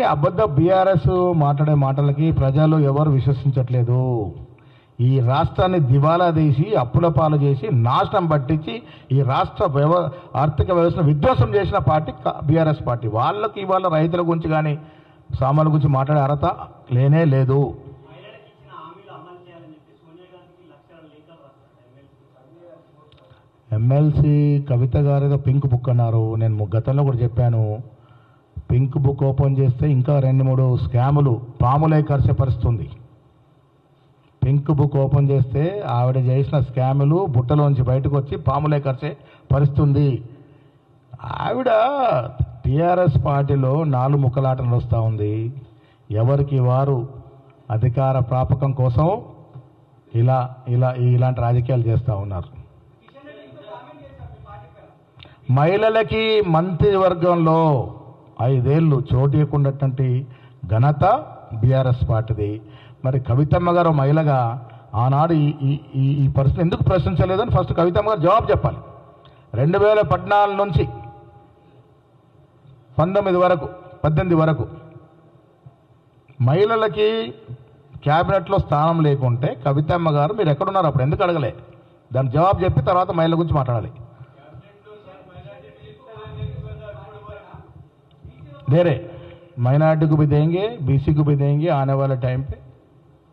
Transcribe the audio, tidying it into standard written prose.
ఇవన్నీ అబద్ధ బీఆర్ఎస్ మాట్లాడే మాటలకి ప్రజలు ఎవరు విశ్వసించట్లేదు. ఈ రాష్ట్రాన్ని దివాలా తీసి అప్పుల పాలు చేసి నాశనం పట్టించి ఈ రాష్ట్ర ఆర్థిక వ్యవస్థను విధ్వంసం చేసిన పార్టీ బీఆర్ఎస్ పార్టీ. వాళ్ళకి ఇవాళ రైతుల గురించి కానీ సామాన్ల గురించి మాట్లాడే అర్హత లేనే లేదు. ఎమ్మెల్సీ కవిత గారు ఏదో పింక్ బుక్ అన్నారు. నేను గతంలో కూడా చెప్పాను, పింక్ బుక్ ఓపెన్ చేస్తే ఇంకా 2-3 స్కాములు పాములై కరిచే పరిస్థితుంది. పింక్ బుక్ ఓపెన్ చేస్తే ఆవిడ చేసిన స్కాములు బుట్టలోంచి బయటకు వచ్చి పాములై కరిచే పరిస్థితుంది. ఆవిడ టీఆర్ఎస్ పార్టీలో 4 ముక్కలాటలు వస్తూ ఉంది. ఎవరికి వారు అధికార ప్రాపకం కోసం ఇలాంటి రాజకీయాలు చేస్తూ ఉన్నారు. మహిళలకి మంత్రివర్గంలో 5 ఏళ్ళు చోటు ఇవ్వకున్నటువంటి ఘనత బీఆర్ఎస్ పార్టీది. మరి కవితమ్మ గారు మహిళగా ఆనాడు ఈ పరిస్థితి ఎందుకు ప్రశ్నించలేదని ఫస్ట్ కవితమ్మ గారు జవాబు చెప్పాలి. 2014 నుంచి 18 వరకు మహిళలకి క్యాబినెట్లో స్థానం లేకుంటే కవితమ్మ గారు మీరు ఎక్కడున్నారు అప్పుడు ఎందుకు అడగలే? దానికి జవాబు చెప్పి తర్వాత మహిళల గురించి మాట్లాడాలి. दे रहे माइनॉरिटी को भी देंगे, बीसी को भी देंगे आने वाले टाइम पे।